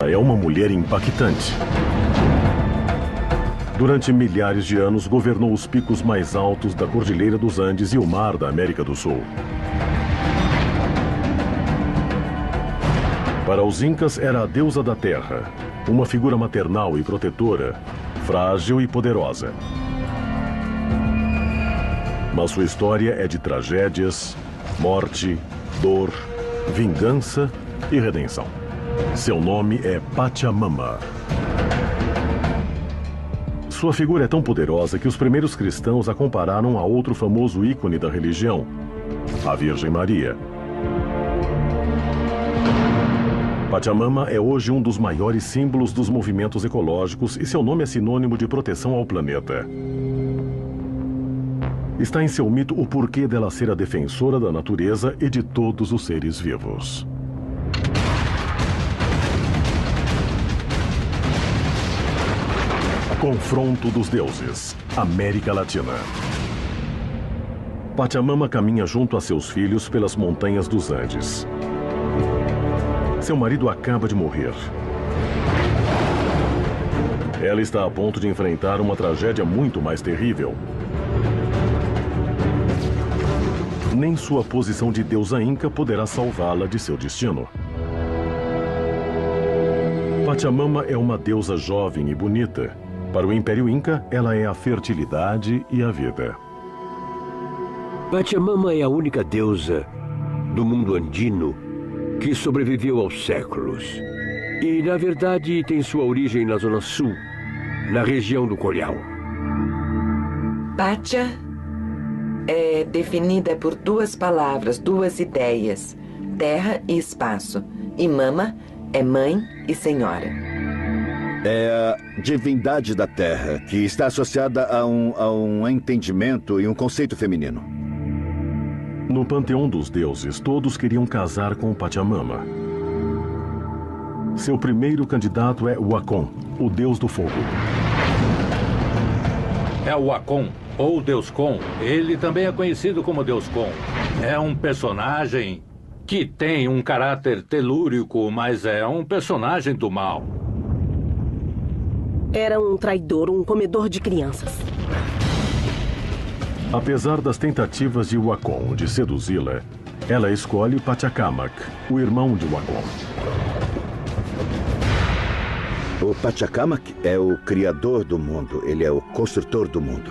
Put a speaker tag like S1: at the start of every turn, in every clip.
S1: É uma mulher impactante. Durante milhares de anos, governou os picos mais altos da Cordilheira dos Andes e o mar da América do Sul. Para os incas, era a deusa da terra, uma figura maternal e protetora, frágil e poderosa. Mas sua história é de tragédias, morte, dor, vingança e redenção. Seu nome é Pachamama. Sua figura é tão poderosa que os primeiros cristãos a compararam a outro famoso ícone da religião, a Virgem Maria. Pachamama é hoje um dos maiores símbolos dos movimentos ecológicos e seu nome é sinônimo de proteção ao planeta. Está em seu mito o porquê dela ser a defensora da natureza e de todos os seres vivos. Confronto dos deuses, América Latina. Pachamama caminha junto a seus filhos pelas montanhas dos Andes. Seu marido acaba de morrer. Ela está a ponto de enfrentar uma tragédia muito mais terrível. Nem sua posição de deusa inca poderá salvá-la de seu destino. Pachamama é uma deusa jovem e bonita. Para o Império Inca, ela é a fertilidade e a vida.
S2: Pachamama é a única deusa do mundo andino que sobreviveu aos séculos. E, na verdade, tem sua origem na Zona Sul, na região do Collao.
S3: Pacha é definida por duas palavras, duas ideias: terra e espaço. E Mama é mãe e senhora.
S4: É a divindade da terra, que está associada a um entendimento e um conceito feminino.
S1: No panteão dos deuses, todos queriam casar com Pachamama. Seu primeiro candidato é Wacom, o deus do fogo.
S5: É o Wacom, ou Deus Con. Ele também é conhecido como Deus Con. É um personagem que tem um caráter telúrico, mas é um personagem do mal.
S6: Era um traidor, um comedor de crianças.
S1: Apesar das tentativas de Wacom de seduzi-la, ela escolhe Pachacamac, o irmão de Wacom.
S4: O Pachacamac é o criador do mundo, ele é o construtor do mundo.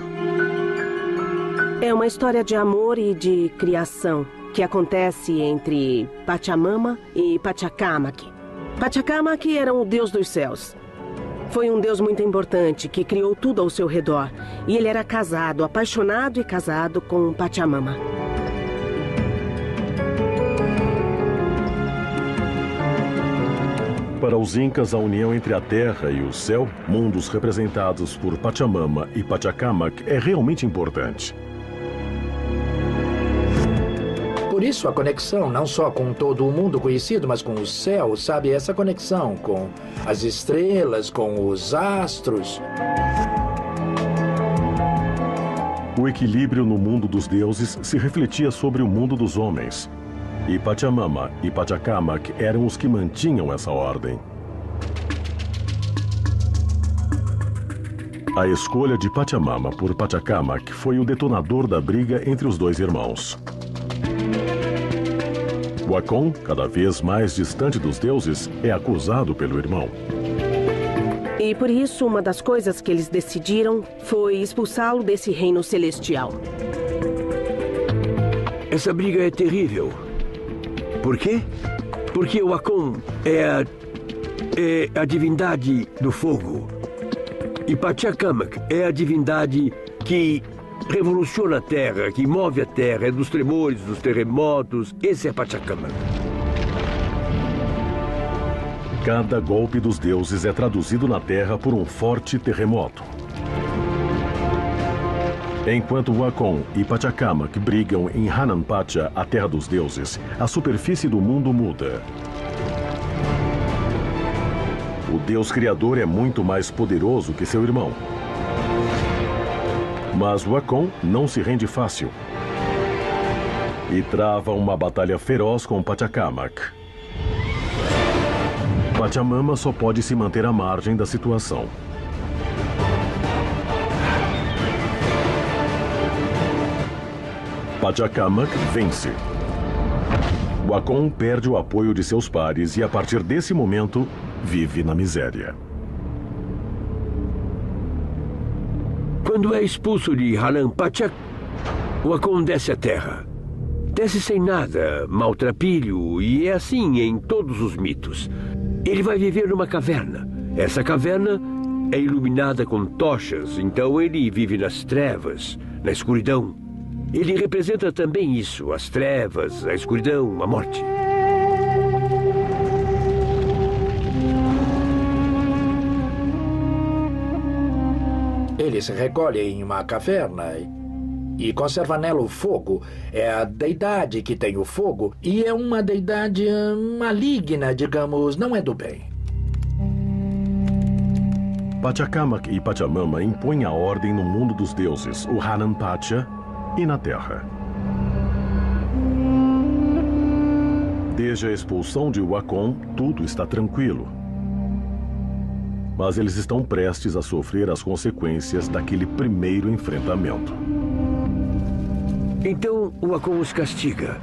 S6: É uma história de amor e de criação que acontece entre Pachamama e Pachacamac. Pachacamac era o deus dos céus. Foi um deus muito importante que criou tudo ao seu redor. E ele era casado, apaixonado e casado com Pachamama.
S1: Para os incas, a união entre a terra e o céu, mundos representados por Pachamama e Pachacamac, é realmente importante.
S7: Por isso a conexão, não só com todo o mundo conhecido, mas com o céu, sabe? Essa conexão com as estrelas, com os astros.
S1: O equilíbrio no mundo dos deuses se refletia sobre o mundo dos homens. E Pachamama e Pachacamac eram os que mantinham essa ordem. A escolha de Pachamama por Pachacamac foi o detonador da briga entre os dois irmãos. Wacom, cada vez mais distante dos deuses, é acusado pelo irmão.
S6: E por isso, uma das coisas que eles decidiram foi expulsá-lo desse reino celestial.
S2: Essa briga é terrível. Por quê? Porque o Wacom é a divindade do fogo. E Pachacamac é a divindade que revoluciona a terra, que move a terra, é dos tremores, dos terremotos. Esse é Pachacamac.
S1: Cada golpe dos deuses é traduzido na terra por um forte terremoto. Enquanto Wacom e Pachacamac brigam em Hanan-Pacha, a terra dos deuses, a superfície do mundo muda. O Deus Criador é muito mais poderoso que seu irmão. Mas Wacom não se rende fácil e trava uma batalha feroz com Pachacamac. Pachamama só pode se manter à margem da situação. Pachacamac vence. Wacom perde o apoio de seus pares e, a partir desse momento, vive na miséria.
S2: Quando é expulso de Hanan Pachak, Wacom desce à terra. Desce sem nada, maltrapilho, e é assim em todos os mitos. Ele vai viver numa caverna. Essa caverna é iluminada com tochas, então ele vive nas trevas, na escuridão. Ele representa também isso, as trevas, a escuridão, a morte.
S7: Ele se recolhe em uma caverna e conserva nela o fogo. É a deidade que tem o fogo e é uma deidade maligna, digamos, não é do bem.
S1: Pachacamac e Pachamama impõem a ordem no mundo dos deuses, o Hanan Pacha, e na terra. Desde a expulsão de Wacom, tudo está tranquilo. Mas eles estão prestes a sofrer as consequências daquele primeiro enfrentamento.
S2: Então o Wacom os castiga.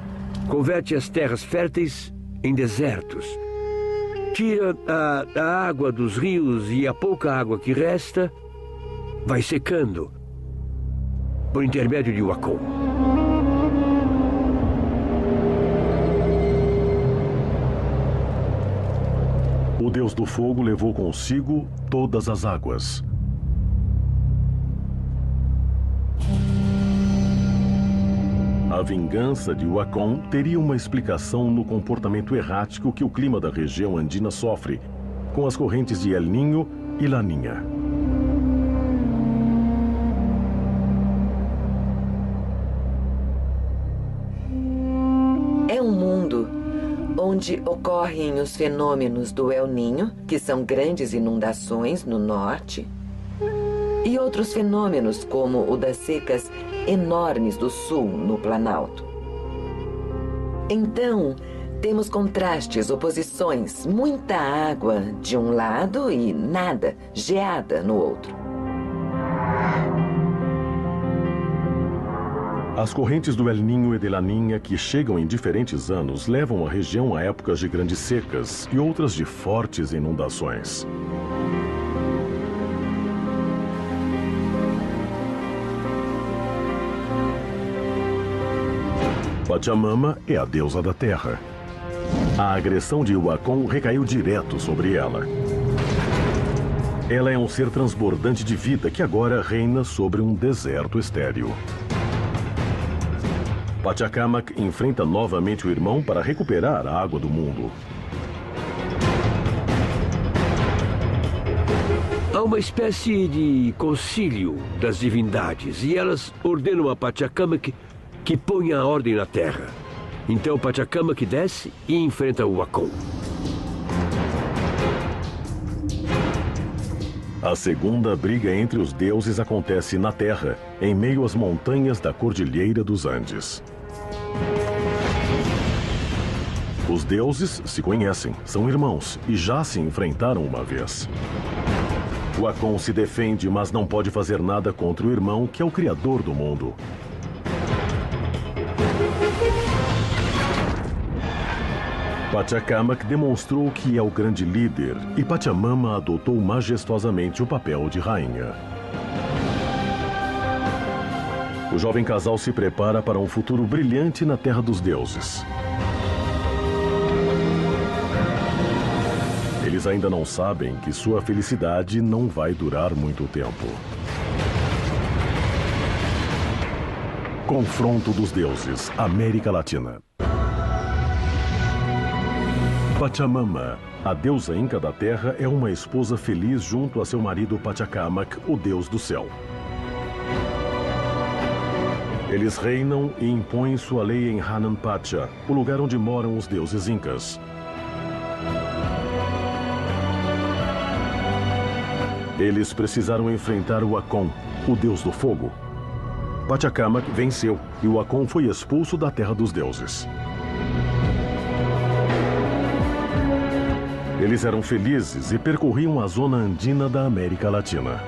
S2: Converte as terras férteis em desertos. Tira a água dos rios e a pouca água que resta vai secando por intermédio de Wacom.
S1: O Deus do Fogo levou consigo todas as águas. A vingança de Wacom teria uma explicação no comportamento errático que o clima da região andina sofre, com as correntes de El Niño e Laninha.
S3: É um mundo onde ocorrem os fenômenos do El Niño, que são grandes inundações no norte, e outros fenômenos como o das secas enormes do sul, no Planalto. Então, temos contrastes, oposições, muita água de um lado e nada, geada no outro.
S1: As correntes do El Niño e de Laninha, que chegam em diferentes anos, levam a região a épocas de grandes secas e outras de fortes inundações. Pachamama é a deusa da terra. A agressão de Wacom recaiu direto sobre ela. Ela é um ser transbordante de vida que agora reina sobre um deserto estéril. Pachacamac enfrenta novamente o irmão para recuperar a água do mundo.
S2: Há uma espécie de concílio das divindades e elas ordenam a Pachacamac que ponha a ordem na terra. Então Pachacamac desce e enfrenta o Wacom.
S1: A segunda briga entre os deuses acontece na Terra, em meio às montanhas da Cordilheira dos Andes. Os deuses se conhecem, são irmãos e já se enfrentaram uma vez. Wacom se defende, mas não pode fazer nada contra o irmão, que é o criador do mundo. Pachacamac demonstrou que é o grande líder e Pachamama adotou majestosamente o papel de rainha. O jovem casal se prepara para um futuro brilhante na Terra dos Deuses. Eles ainda não sabem que sua felicidade não vai durar muito tempo. Confronto dos Deuses, América Latina. Pachamama, a deusa inca da terra, é uma esposa feliz junto a seu marido Pachacamac, o deus do céu. Eles reinam e impõem sua lei em Hanan Pacha, o lugar onde moram os deuses incas. Eles precisaram enfrentar o Wacom, o deus do fogo. Pachacamac venceu e o Wacom foi expulso da terra dos deuses. Eles eram felizes e percorriam a zona andina da América Latina.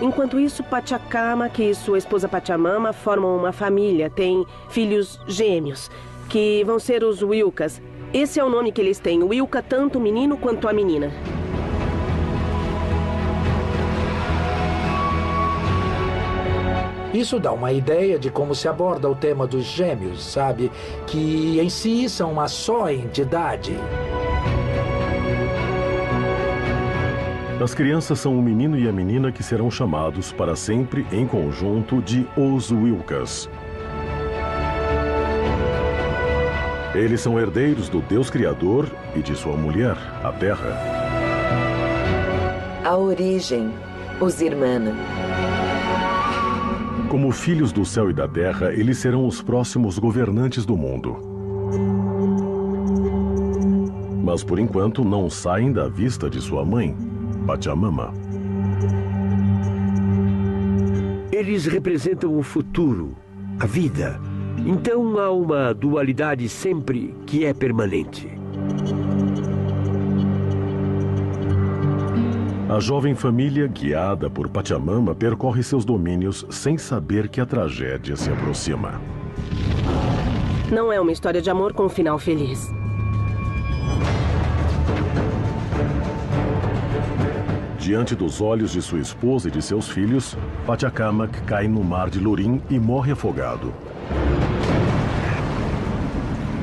S6: Enquanto isso, Pachacamac e sua esposa Pachamama formam uma família. Têm filhos gêmeos, que vão ser os Wilcas. Esse é o nome que eles têm, Wilca, tanto o menino quanto a menina.
S7: Isso dá uma ideia de como se aborda o tema dos gêmeos, sabe? Que em si são uma só entidade.
S1: As crianças são o menino e a menina que serão chamados para sempre em conjunto de os Wilcas. Eles são herdeiros do Deus Criador e de sua mulher, a Terra.
S3: A origem, os Irmãna.
S1: Como filhos do céu e da terra, eles serão os próximos governantes do mundo. Mas por enquanto não saem da vista de sua mãe, Pachamama.
S2: Eles representam o futuro, a vida. Então há uma dualidade sempre que é permanente.
S1: A jovem família, guiada por Pachamama, percorre seus domínios sem saber que a tragédia se aproxima.
S6: Não é uma história de amor com um final feliz.
S1: Diante dos olhos de sua esposa e de seus filhos, Pachacamac cai no mar de Lurim e morre afogado.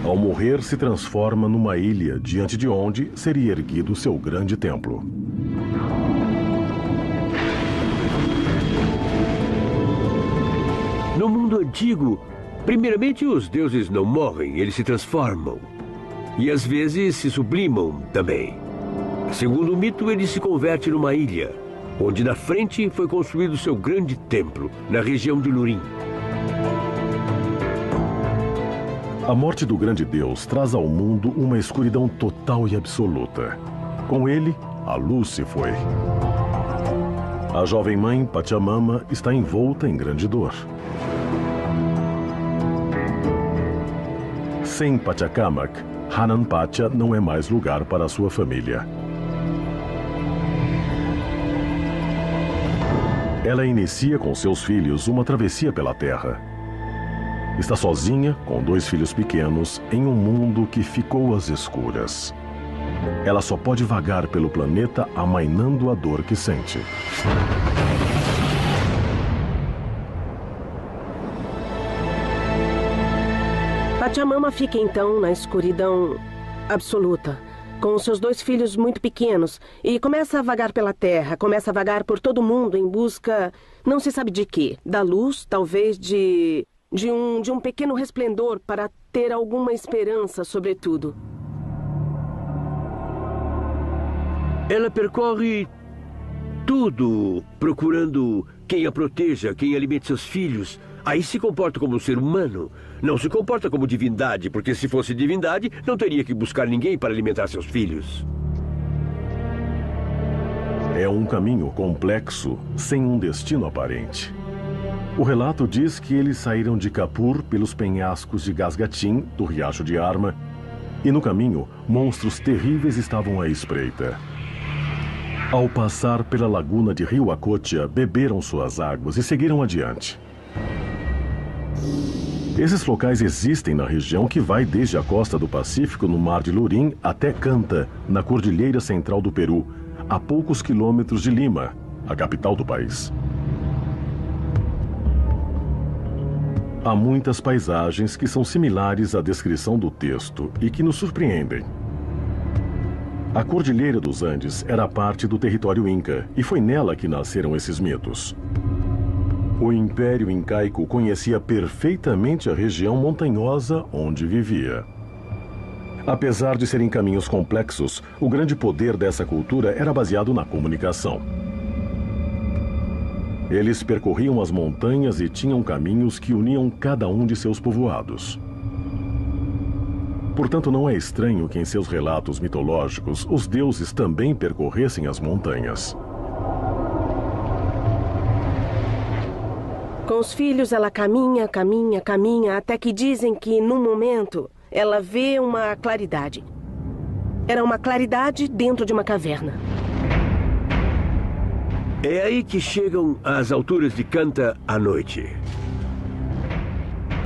S1: Ao morrer, se transforma numa ilha, diante de onde seria erguido seu grande templo.
S2: No mundo antigo, primeiramente os deuses não morrem, eles se transformam. E às vezes se sublimam também. Segundo o mito, ele se converte numa ilha, onde na frente foi construído seu grande templo, na região de Lurim.
S1: A morte do grande deus traz ao mundo uma escuridão total e absoluta. Com ele, a luz se foi. A jovem mãe, Pachamama, está envolta em grande dor. Sem Pachacamac, Hanan Pacha não é mais lugar para a sua família. Ela inicia com seus filhos uma travessia pela Terra. Está sozinha, com 2 filhos pequenos, em um mundo que ficou às escuras. Ela só pode vagar pelo planeta amainando a dor que sente.
S6: Pachamama fica então na escuridão absoluta, com seus 2 filhos muito pequenos, e começa a vagar pela terra, começa a vagar por todo o mundo em busca, não se sabe de quê, da luz, talvez de um pequeno resplendor para ter alguma esperança, sobretudo.
S2: Ela percorre tudo, procurando quem a proteja, quem alimente seus filhos. Aí se comporta como um ser humano. Não se comporta como divindade, porque se fosse divindade, não teria que buscar ninguém para alimentar seus filhos.
S1: É um caminho complexo, sem um destino aparente. O relato diz que eles saíram de Kapur pelos penhascos de Gasgatim, do Riacho de Arma, e no caminho, monstros terríveis estavam à espreita. Ao passar pela laguna de Rio Acotia, beberam suas águas e seguiram adiante. Esses locais existem na região que vai desde a costa do Pacífico, no Mar de Lurim, até Canta, na Cordilheira Central do Peru, a poucos quilômetros de Lima, a capital do país. Há muitas paisagens que são similares à descrição do texto e que nos surpreendem. A Cordilheira dos Andes era parte do território Inca e foi nela que nasceram esses mitos. O Império Incaico conhecia perfeitamente a região montanhosa onde vivia. Apesar de serem caminhos complexos, o grande poder dessa cultura era baseado na comunicação. Eles percorriam as montanhas e tinham caminhos que uniam cada um de seus povoados. Portanto, não é estranho que em seus relatos mitológicos os deuses também percorressem as montanhas.
S6: Com os filhos, ela caminha, caminha, caminha, até que dizem que, num momento, ela vê uma claridade. Era uma claridade dentro de uma caverna.
S2: É aí que chegam às alturas de Kanta à noite.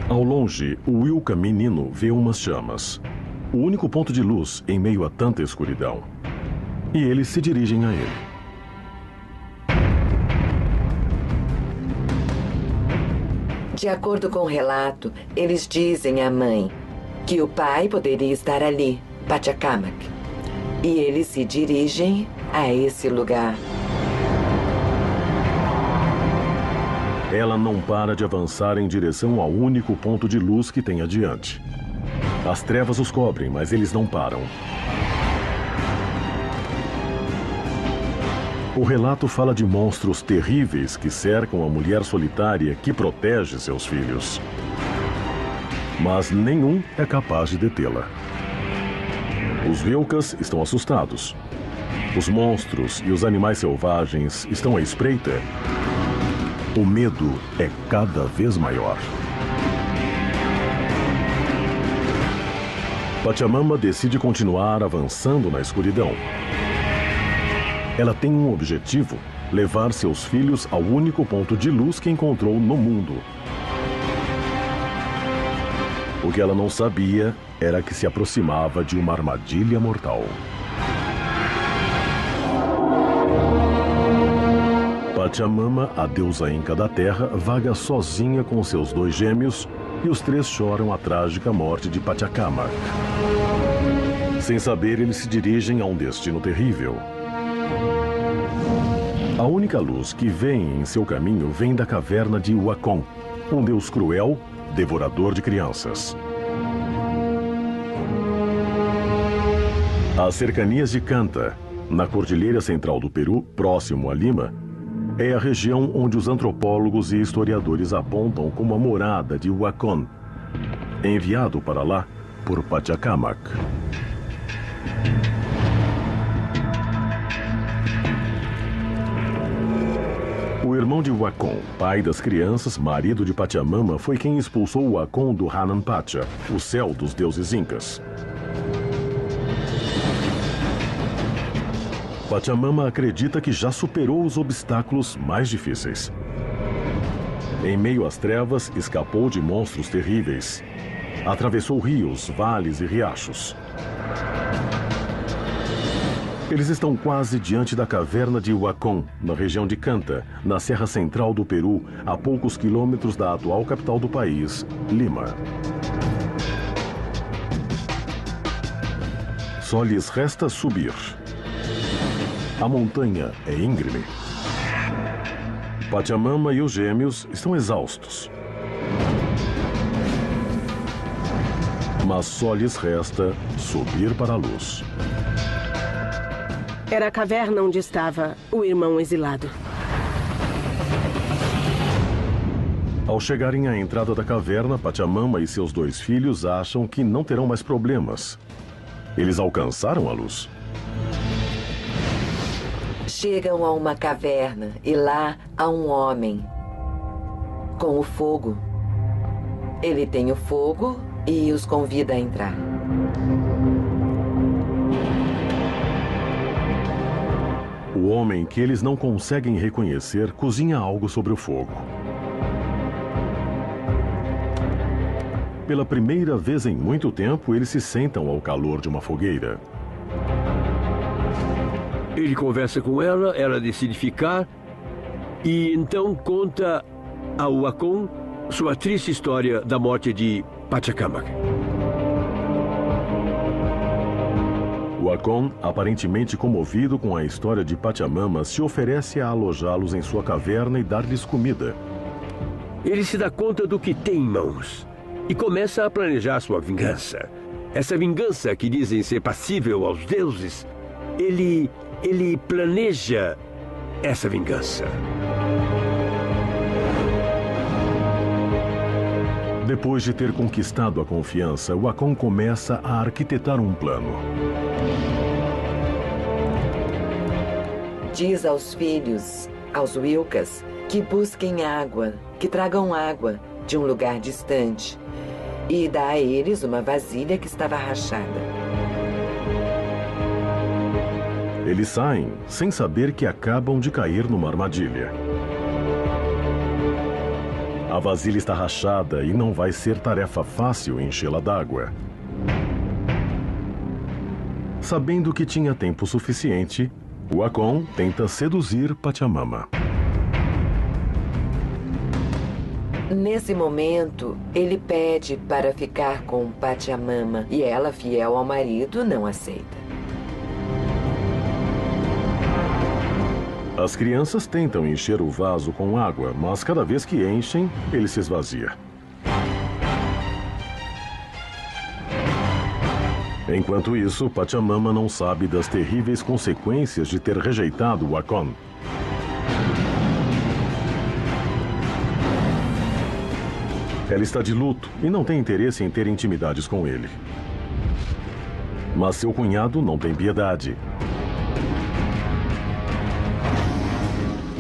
S1: Ao longe, o Wilka menino vê umas chamas. O único ponto de luz em meio a tanta escuridão. E eles se dirigem a ele.
S3: De acordo com o relato, eles dizem à mãe que o pai poderia estar ali, Pachacamac. E eles se dirigem a esse lugar.
S1: Ela não para de avançar em direção ao único ponto de luz que tem adiante. As trevas os cobrem, mas eles não param. O relato fala de monstros terríveis que cercam a mulher solitária que protege seus filhos. Mas nenhum é capaz de detê-la. Os Wilkas estão assustados. Os monstros e os animais selvagens estão à espreita. O medo é cada vez maior. Pachamama decide continuar avançando na escuridão. Ela tem um objetivo: levar seus filhos ao único ponto de luz que encontrou no mundo. O que ela não sabia era que se aproximava de uma armadilha mortal. Pachamama, a deusa inca da terra, vaga sozinha com seus 2 gêmeos e os 3 choram a trágica morte de Pachacamac. Sem saber, eles se dirigem a um destino terrível. A única luz que vem em seu caminho vem da caverna de Wakon, um deus cruel, devorador de crianças. Às cercanias de Kanta, na cordilheira central do Peru, próximo a Lima, é a região onde os antropólogos e historiadores apontam como a morada de Wakon, enviado para lá por Pachacamac. O irmão de Wakon, pai das crianças, marido de Pachamama, foi quem expulsou Wakon do Hanan Pacha, o céu dos deuses incas. Pachamama acredita que já superou os obstáculos mais difíceis. Em meio às trevas, escapou de monstros terríveis. Atravessou rios, vales e riachos. Eles estão quase diante da caverna de Wakon, na região de Kanta, na serra central do Peru, a poucos quilômetros da atual capital do país, Lima. Só lhes resta subir. A montanha é íngreme. Pachamama e os gêmeos estão exaustos. Mas só lhes resta subir para a luz.
S6: Era a caverna onde estava o irmão exilado.
S1: Ao chegarem à entrada da caverna, Pachamama e seus 2 filhos acham que não terão mais problemas. Eles alcançaram a luz.
S3: Chegam a uma caverna e lá há um homem com o fogo. Ele tem o fogo e os convida a entrar.
S1: O homem, que eles não conseguem reconhecer, cozinha algo sobre o fogo. Pela primeira vez em muito tempo, eles se sentam ao calor de uma fogueira.
S2: Ele conversa com ela, ela decide ficar e então conta ao Wakon sua triste história da morte de Pachacamac.
S1: Wakon, aparentemente comovido com a história de Pachamama, se oferece a alojá-los em sua caverna e dar-lhes comida.
S2: Ele se dá conta do que tem em mãos e começa a planejar sua vingança. Essa vingança que dizem ser passível aos deuses, ele planeja essa vingança.
S1: Depois de ter conquistado a confiança, Wakon começa a arquitetar um plano.
S3: Diz aos filhos, aos Wilkas, que busquem água, que tragam água de um lugar distante e dá a eles uma vasilha que estava rachada.
S1: Eles saem sem saber que acabam de cair numa armadilha. A vasilha está rachada e não vai ser tarefa fácil enchê-la d'água. Sabendo que tinha tempo suficiente, o Akon tenta seduzir Pachamama.
S3: Nesse momento, ele pede para ficar com Pachamama e ela, fiel ao marido, não aceita.
S1: As crianças tentam encher o vaso com água, mas cada vez que enchem, ele se esvazia. Enquanto isso, Pachamama não sabe das terríveis consequências de ter rejeitado o Akon. Ela está de luto e não tem interesse em ter intimidades com ele. Mas seu cunhado não tem piedade.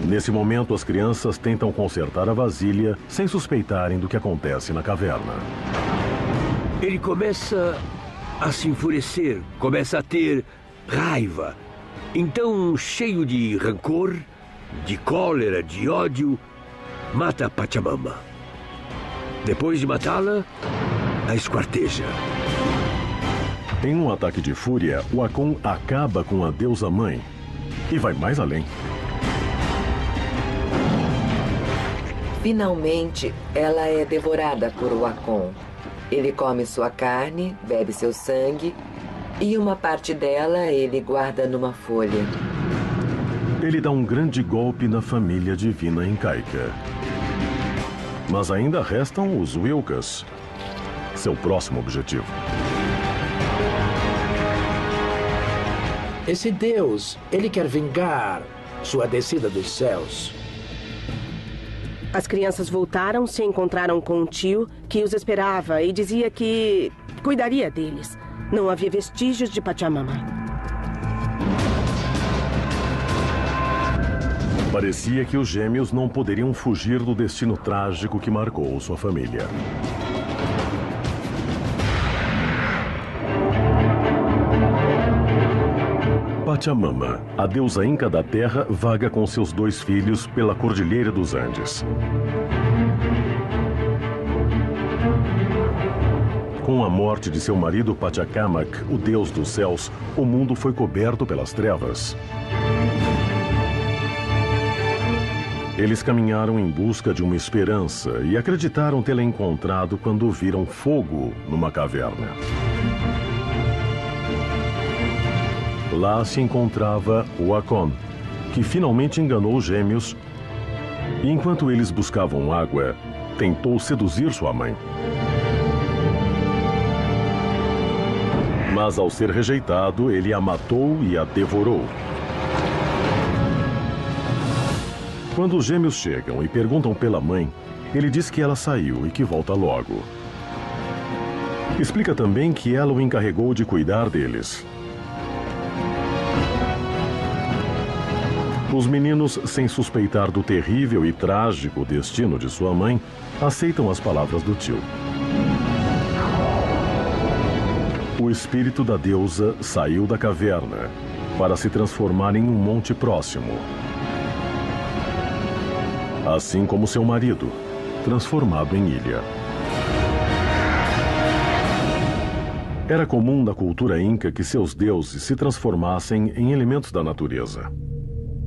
S1: Nesse momento, as crianças tentam consertar a vasilha sem suspeitarem do que acontece na caverna.
S2: Ele começa a se enfurecer, começa a ter raiva. Então, cheio de rancor, de cólera, de ódio, mata Pachamama. Depois de matá-la, a esquarteja.
S1: Em um ataque de fúria, o Akon acaba com a deusa-mãe e vai mais além.
S3: Finalmente, ela é devorada por Akon. Ele come sua carne, bebe seu sangue e uma parte dela ele guarda numa folha.
S1: Ele dá um grande golpe na família divina incaica. Mas ainda restam os Wilkas, seu próximo objetivo.
S7: Esse Deus, ele quer vingar sua descida dos céus.
S6: As crianças voltaram, se encontraram com um tio que os esperava e dizia que cuidaria deles. Não havia vestígios de Pachamama.
S1: Parecia que os gêmeos não poderiam fugir do destino trágico que marcou sua família. Pachamama, a deusa inca da terra, vaga com seus 2 filhos pela Cordilheira dos Andes. Com a morte de seu marido Pachacamac, o deus dos céus, o mundo foi coberto pelas trevas. Eles caminharam em busca de uma esperança e acreditaram tê-la encontrado quando viram fogo numa caverna. Lá se encontrava o Akon, que finalmente enganou os gêmeos e, enquanto eles buscavam água, tentou seduzir sua mãe. Mas, ao ser rejeitado, ele a matou e a devorou. Quando os gêmeos chegam e perguntam pela mãe, ele diz que ela saiu e que volta logo. Explica também que ela o encarregou de cuidar deles. Os meninos, sem suspeitar do terrível e trágico destino de sua mãe, aceitam as palavras do tio. O espírito da deusa saiu da caverna para se transformar em um monte próximo. Assim como seu marido, transformado em ilha. Era comum na cultura inca que seus deuses se transformassem em elementos da natureza.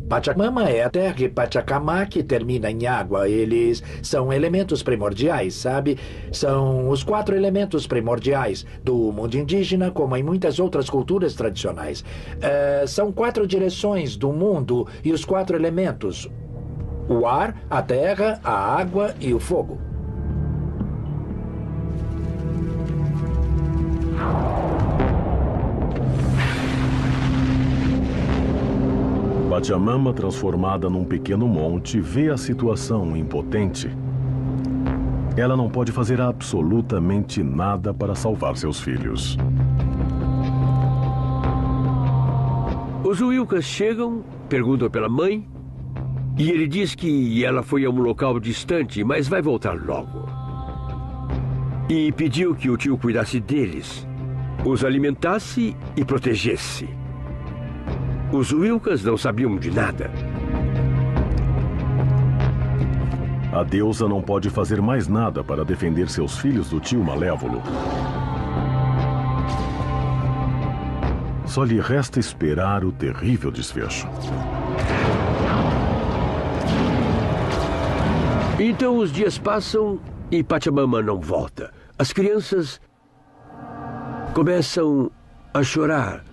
S7: Pachamama é a terra e Pachacamac termina em água. Eles são elementos primordiais, sabe? São os 4 elementos primordiais do mundo indígena, como em muitas outras culturas tradicionais. São 4 direções do mundo e os 4 elementos: o ar, a terra, a água e o fogo.
S1: Pachamama, transformada num pequeno monte, vê a situação impotente. Ela não pode fazer absolutamente nada para salvar seus filhos.
S2: Os Wilkas chegam, perguntam pela mãe, e ele diz que ela foi a um local distante, mas vai voltar logo. E pediu que o tio cuidasse deles, os alimentasse e protegesse. Os Wilkas não sabiam de nada.
S1: A deusa não pode fazer mais nada para defender seus filhos do tio malévolo. Só lhe resta esperar o terrível desfecho.
S2: Então os dias passam e Pachamama não volta. As crianças começam a chorar,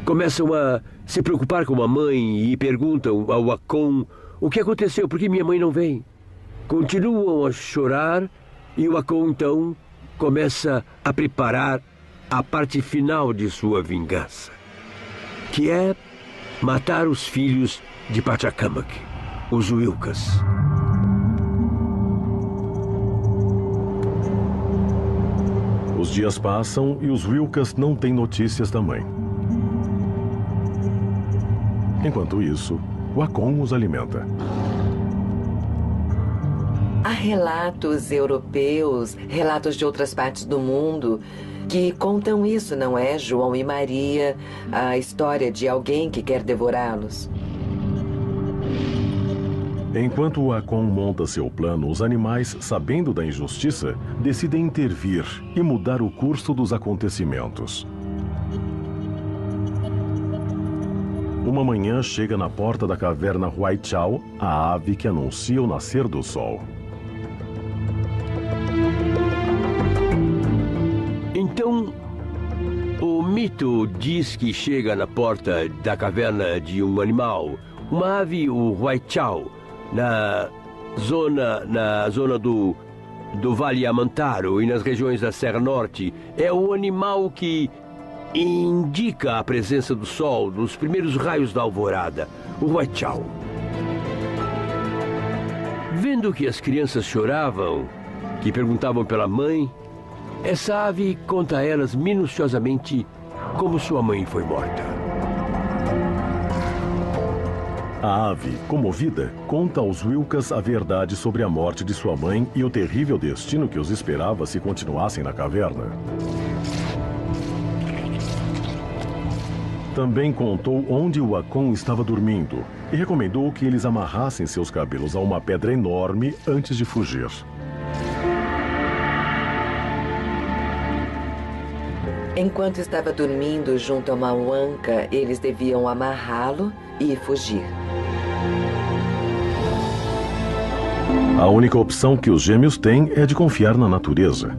S2: começam a se preocupar com a mãe e perguntam ao Akon o que aconteceu, por que minha mãe não vem? Continuam a chorar e o Akon então começa a preparar a parte final de sua vingança, que é matar os filhos de Pachacamac, os Wilkas.
S1: Os dias passam e os Wilkas não têm notícias da mãe. Enquanto isso, o Akon os alimenta.
S3: Há relatos europeus, relatos de outras partes do mundo que contam isso, não é? João e Maria, a história de alguém que quer devorá-los.
S1: Enquanto o Akon monta seu plano, os animais, sabendo da injustiça, decidem intervir e mudar o curso dos acontecimentos. Uma manhã chega na porta da caverna Huaychao a ave que anuncia o nascer do sol.
S2: Então, o mito diz que chega na porta da caverna de um animal, uma ave, o Huaychao, na zona do Vale Amantaro e nas regiões da Serra Norte. É o animal que indica a presença do sol nos primeiros raios da alvorada, o Huaychao. Vendo que as crianças choravam, que perguntavam pela mãe, essa ave conta a elas minuciosamente como sua mãe foi morta.
S1: A ave, comovida, conta aos Wilkas a verdade sobre a morte de sua mãe e o terrível destino que os esperava se continuassem na caverna. Também contou onde o Akon estava dormindo e recomendou que eles amarrassem seus cabelos a uma pedra enorme antes de fugir.
S3: Enquanto estava dormindo junto a uma huanca, eles deviam amarrá-lo e fugir.
S1: A única opção que os gêmeos têm é de confiar na natureza.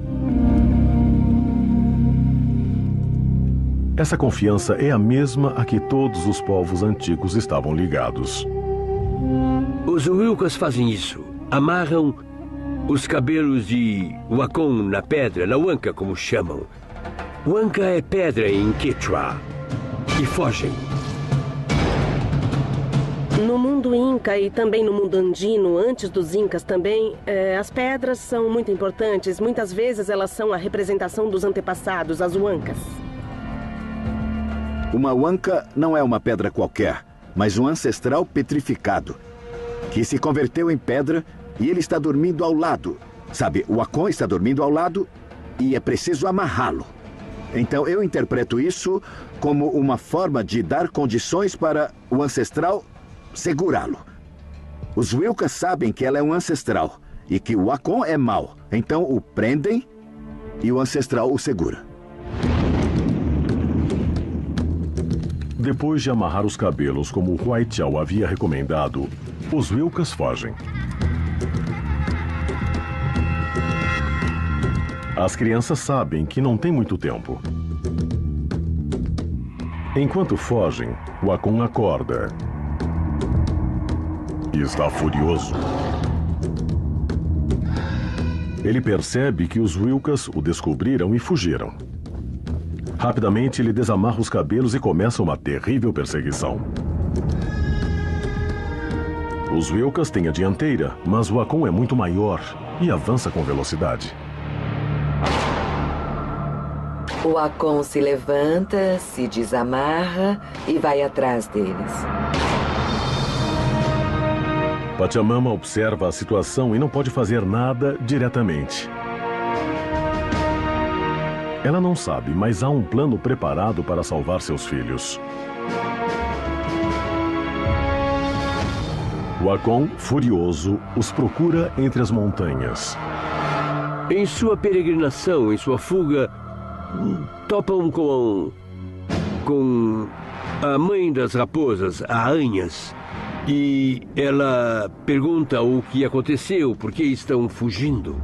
S1: Essa confiança é a mesma a que todos os povos antigos estavam ligados.
S2: Os Wilkas fazem isso. Amarram os cabelos de Wakon na pedra, na huanca, como chamam. Huanca é pedra em Quechua. E fogem.
S6: No mundo Inca e também no mundo andino, antes dos Incas também, as pedras são muito importantes. Muitas vezes elas são a representação dos antepassados, as huancas.
S4: Uma huanca não é uma pedra qualquer, mas um ancestral petrificado, que se converteu em pedra e ele está dormindo ao lado. Sabe, o Akon está dormindo ao lado e é preciso amarrá-lo. Então eu interpreto isso como uma forma de dar condições para o ancestral segurá-lo. Os Wilkas sabem que ela é um ancestral e que o Akon é mau. Então o prendem e o ancestral o segura.
S1: Depois de amarrar os cabelos como o Huaychao havia recomendado, os Wilkas fogem. As crianças sabem que não tem muito tempo. Enquanto fogem, o Akon acorda. E está furioso. Ele percebe que os Wilkas o descobriram e fugiram. Rapidamente, ele desamarra os cabelos e começa uma terrível perseguição. Os Wilkas têm a dianteira, mas o Akon é muito maior e avança com velocidade.
S3: O Akon se levanta, se desamarra e vai atrás deles.
S1: Pachamama observa a situação e não pode fazer nada diretamente. Ela não sabe, mas há um plano preparado para salvar seus filhos. O Akon, furioso, os procura entre as montanhas.
S2: Em sua peregrinação, em sua fuga, topam com a mãe das raposas, a Anhas. E ela pergunta o que aconteceu, por que estão fugindo.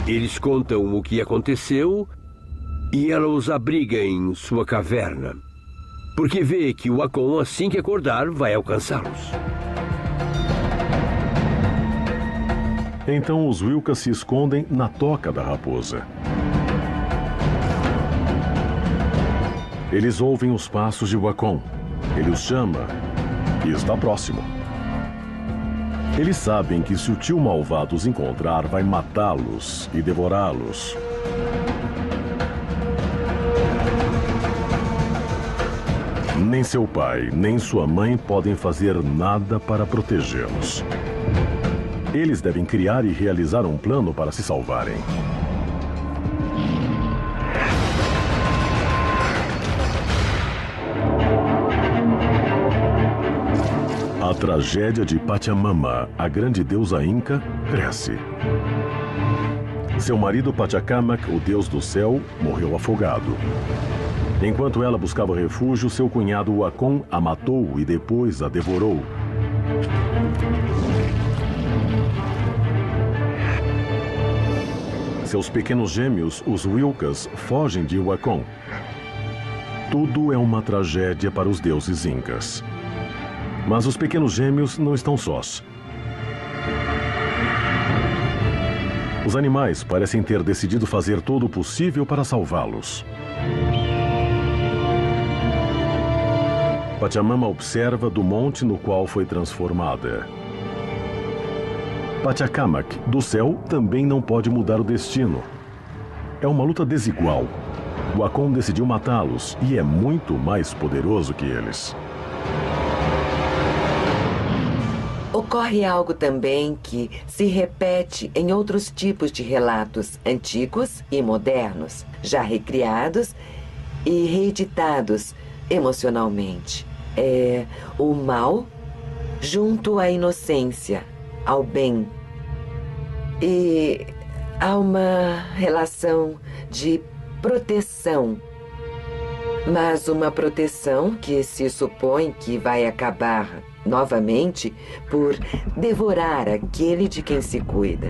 S2: Eles contam o que aconteceu e ela os abriga em sua caverna, porque vê que o Akon, assim que acordar, vai alcançá-los.
S1: Então os Wilkas se escondem na toca da raposa. Eles ouvem os passos de Wakon. Ele os chama e está próximo. Eles sabem que se o tio malvado os encontrar, vai matá-los e devorá-los. Nem seu pai, nem sua mãe podem fazer nada para protegê-los. Eles devem criar e realizar um plano para se salvarem. A tragédia de Pachamama, a grande deusa inca, cresce. Seu marido Pachacamac, o deus do céu, morreu afogado. Enquanto ela buscava refúgio, seu cunhado Wakon a matou e depois a devorou. Seus pequenos gêmeos, os Wilkas, fogem de Wakon. Tudo é uma tragédia para os deuses incas. Mas os pequenos gêmeos não estão sós. Os animais parecem ter decidido fazer todo o possível para salvá-los. Pachamama observa do monte no qual foi transformada. Pachacamac, do céu, também não pode mudar o destino. É uma luta desigual. O Akon decidiu matá-los e é muito mais poderoso que eles.
S3: Ocorre algo também que se repete em outros tipos de relatos antigos e modernos, já recriados e reeditados emocionalmente. É o mal junto à inocência, ao bem. E há uma relação de proteção, mas uma proteção que se supõe que vai acabar novamente por devorar aquele de quem se cuida.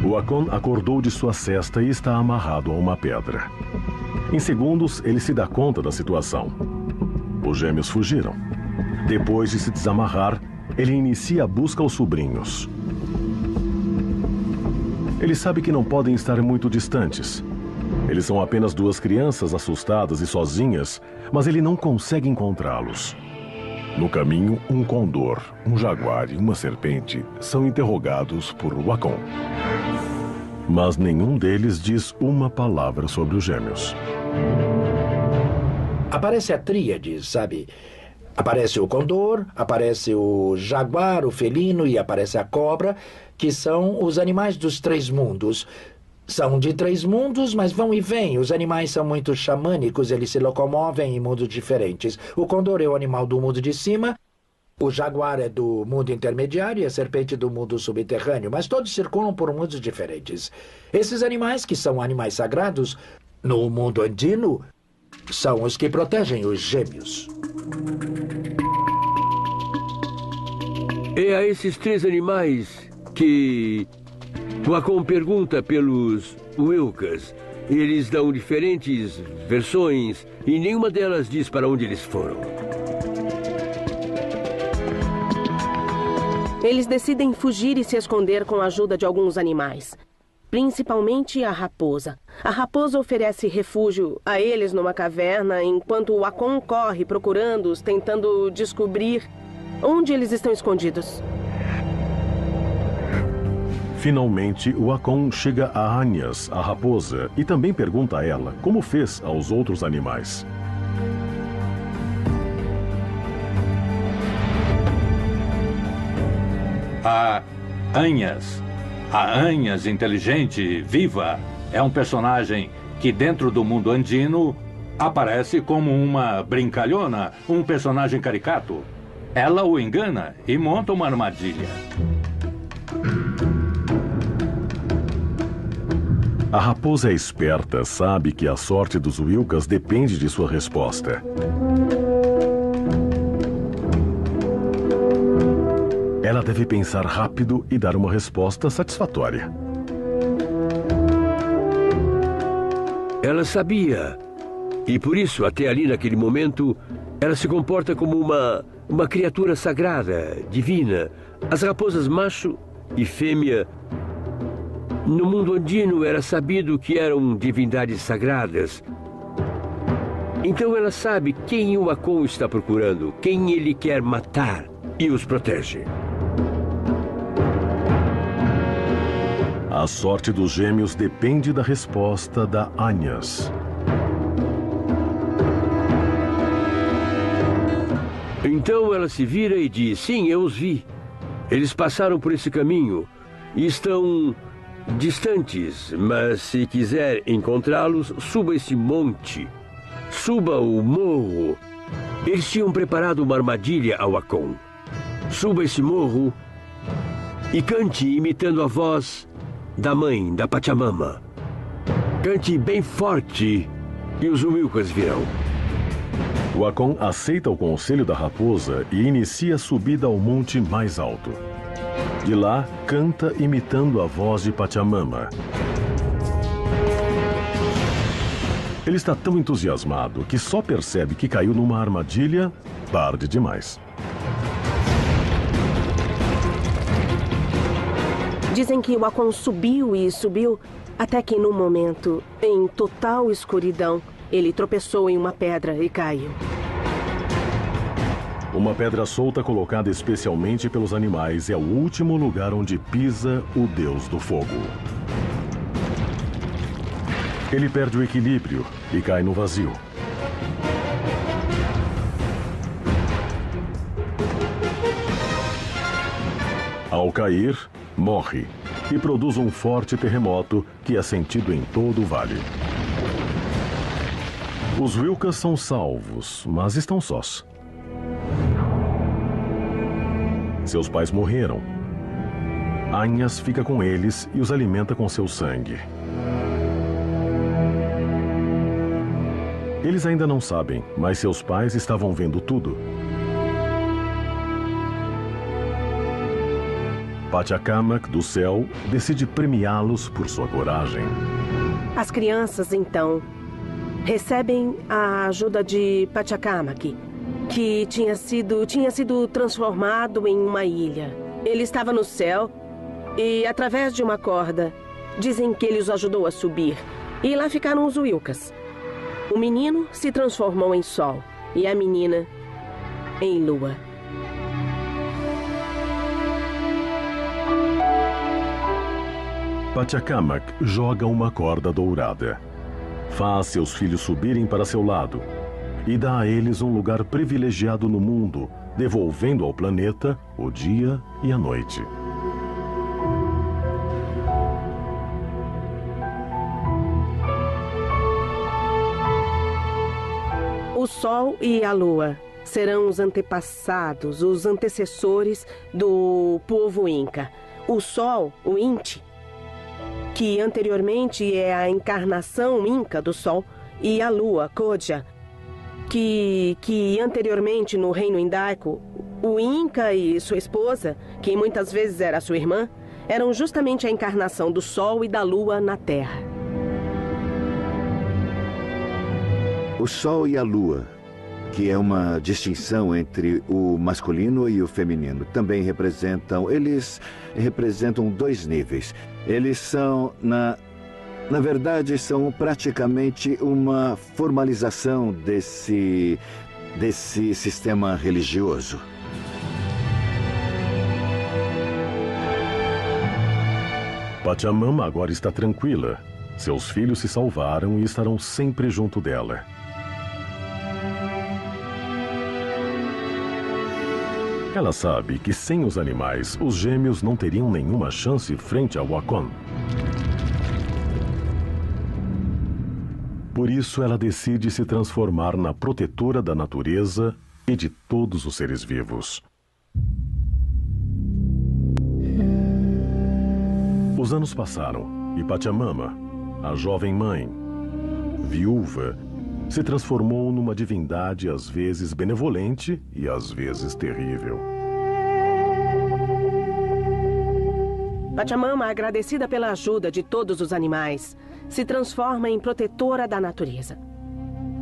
S1: O Akon acordou de sua cesta e está amarrado a uma pedra. Em segundos, ele se dá conta da situação. Os gêmeos fugiram. Depois de se desamarrar, ele inicia a busca aos sobrinhos. Ele sabe que não podem estar muito distantes. Eles são apenas duas crianças assustadas e sozinhas, mas ele não consegue encontrá-los. No caminho, um condor, um jaguar e uma serpente são interrogados por Wakon. Mas nenhum deles diz uma palavra sobre os gêmeos.
S7: Aparece a tríade, sabe? Aparece o condor, aparece o jaguar, o felino e aparece a cobra, que são os animais dos três mundos. São de três mundos, mas vão e vêm. Os animais são muito xamânicos, eles se locomovem em mundos diferentes. O condor é o animal do mundo de cima, o jaguar é do mundo intermediário e a serpente do mundo subterrâneo, mas todos circulam por mundos diferentes. Esses animais, que são animais sagrados, no mundo andino, são os que protegem os gêmeos.
S2: É a esses três animais que Wakon pergunta pelos Wilkas. Eles dão diferentes versões e nenhuma delas diz para onde eles foram.
S6: Eles decidem fugir e se esconder com a ajuda de alguns animais, principalmente a raposa. A raposa oferece refúgio a eles numa caverna, enquanto o Wakon corre procurando-os, tentando descobrir onde eles estão escondidos.
S1: Finalmente, o Akon chega a Anhas, a raposa, e também pergunta a ela como fez aos outros animais.
S5: A Anhas inteligente, viva, é um personagem que dentro do mundo andino aparece como uma brincalhona, um personagem caricato. Ela o engana e monta uma armadilha.
S1: A raposa é esperta, sabe que a sorte dos Wilkas depende de sua resposta. Ela deve pensar rápido e dar uma resposta satisfatória.
S2: Ela sabia. E por isso, até ali naquele momento, ela se comporta como uma criatura sagrada, divina. As raposas macho e fêmea, no mundo andino era sabido que eram divindades sagradas. Então ela sabe quem o Akon está procurando, quem ele quer matar e os protege.
S1: A sorte dos gêmeos depende da resposta da Agnes.
S2: Então ela se vira e diz: sim, eu os vi. Eles passaram por esse caminho e estão distantes, mas se quiser encontrá-los, suba esse monte, suba o morro. Eles tinham preparado uma armadilha ao Akon. Suba esse morro e cante imitando a voz da mãe, da Pachamama. Cante bem forte e os Wilkas virão.
S1: O Akon aceita o conselho da raposa e inicia a subida ao monte mais alto. De lá, canta imitando a voz de Pachamama. Ele está tão entusiasmado que só percebe que caiu numa armadilha tarde demais.
S6: Dizem que o Akon subiu e subiu, até que num momento, em total escuridão, ele tropeçou em uma pedra e caiu.
S1: Uma pedra solta colocada especialmente pelos animais é o último lugar onde pisa o Deus do Fogo. Ele perde o equilíbrio e cai no vazio. Ao cair, morre e produz um forte terremoto que é sentido em todo o vale. Os Wilkas são salvos, mas estão sós. Seus pais morreram. Agnes fica com eles e os alimenta com seu sangue. Eles ainda não sabem, mas seus pais estavam vendo tudo. Pachacamac, do céu, decide premiá-los por sua coragem.
S6: As crianças, então, recebem a ajuda de Pachacamac, que tinha sido transformado em uma ilha. Ele estava no céu e, através de uma corda, dizem que ele os ajudou a subir. E lá ficaram os Wilkas. O menino se transformou em sol e a menina em lua.
S1: Pachacamac joga uma corda dourada. Faz seus filhos subirem para seu lado e dá a eles um lugar privilegiado no mundo, devolvendo ao planeta o dia e a noite.
S6: O Sol e a Lua serão os antepassados, os antecessores do povo Inca. O Sol, o Inti, que anteriormente é a encarnação Inca do Sol, e a Lua, Kodja, que anteriormente no reino indaico, o Inca e sua esposa, que muitas vezes era sua irmã, eram justamente a encarnação do Sol e da Lua na Terra.
S4: O Sol e a Lua, que é uma distinção entre o masculino e o feminino, também eles representam dois níveis. Eles são, na verdade, são praticamente uma formalização desse sistema religioso.
S1: Pachamama agora está tranquila. Seus filhos se salvaram e estarão sempre junto dela. Ela sabe que sem os animais, os gêmeos não teriam nenhuma chance frente ao Akon. Por isso, ela decide se transformar na protetora da natureza e de todos os seres vivos. Os anos passaram e Pachamama, a jovem mãe, viúva, se transformou numa divindade às vezes benevolente e às vezes terrível.
S6: Pachamama, agradecida pela ajuda de todos os animais, se transforma em protetora da natureza.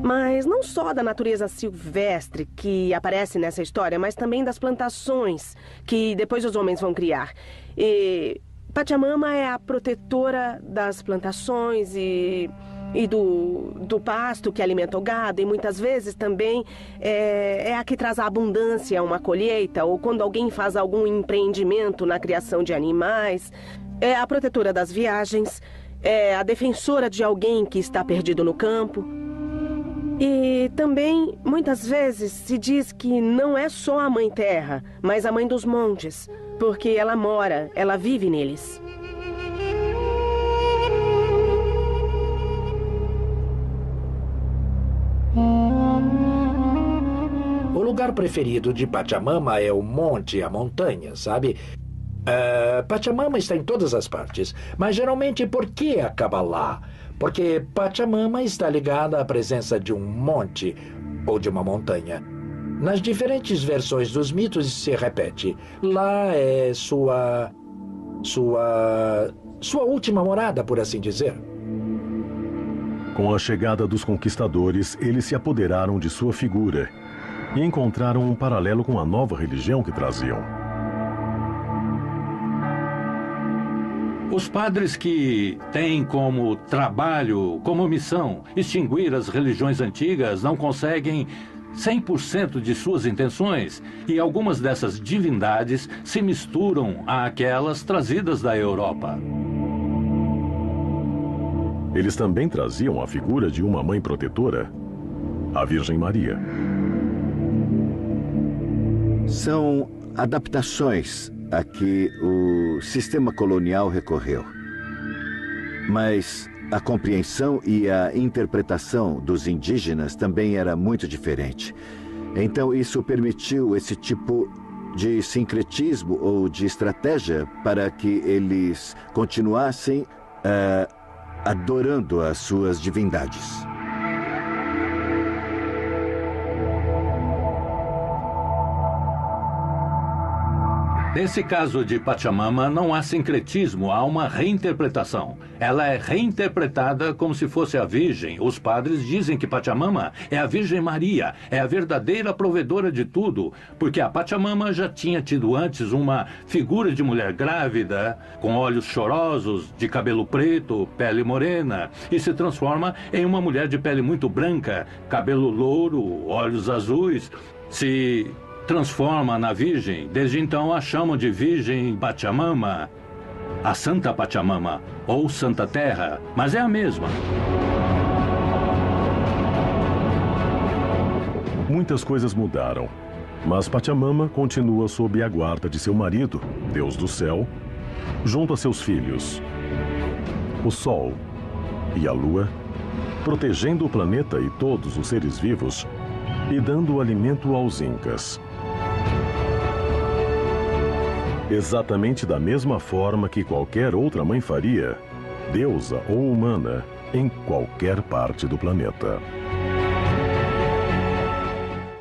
S6: Mas não só da natureza silvestre que aparece nessa história, mas também das plantações que depois os homens vão criar. E Pachamama é a protetora das plantações e do pasto que alimenta o gado, e muitas vezes também é a que traz a abundância a uma colheita, ou quando alguém faz algum empreendimento na criação de animais. É a protetora das viagens, é a defensora de alguém que está perdido no campo. E também, muitas vezes, se diz que não é só a Mãe Terra, mas a Mãe dos Montes, porque ela vive neles.
S7: O lugar preferido de Pachamama é o monte, a montanha, sabe? Pachamama está em todas as partes, mas geralmente por que acaba lá? Porque Pachamama está ligada à presença de um monte ou de uma montanha. Nas diferentes versões dos mitos se repete. Lá é sua última morada, por assim dizer.
S1: Com a chegada dos conquistadores, eles se apoderaram de sua figura e encontraram um paralelo com a nova religião que traziam.
S5: Os padres que têm como trabalho, como missão, extinguir as religiões antigas não conseguem 100% de suas intenções, e algumas dessas divindades se misturam àquelas trazidas da Europa.
S1: Eles também traziam a figura de uma mãe protetora, a Virgem Maria.
S4: São adaptações a que o sistema colonial recorreu. Mas a compreensão e a interpretação dos indígenas também era muito diferente. Então isso permitiu esse tipo de sincretismo ou de estratégia para que eles continuassem adorando as suas divindades.
S5: Nesse caso de Pachamama, não há sincretismo, há uma reinterpretação. Ela é reinterpretada como se fosse a Virgem. Os padres dizem que Pachamama é a Virgem Maria, é a verdadeira provedora de tudo, porque a Pachamama já tinha tido antes uma figura de mulher grávida, com olhos chorosos, de cabelo preto, pele morena, e se transforma em uma mulher de pele muito branca, cabelo louro, olhos azuis. Se transforma na Virgem. Desde então a chamam de Virgem Pachamama, a Santa Pachamama ou Santa Terra, mas é a mesma.
S1: Muitas coisas mudaram, mas Pachamama continua sob a guarda de seu marido, Deus do Céu, junto a seus filhos, o Sol e a Lua, protegendo o planeta e todos os seres vivos e dando alimento aos Incas. Exatamente da mesma forma que qualquer outra mãe faria, deusa ou humana, em qualquer parte do planeta.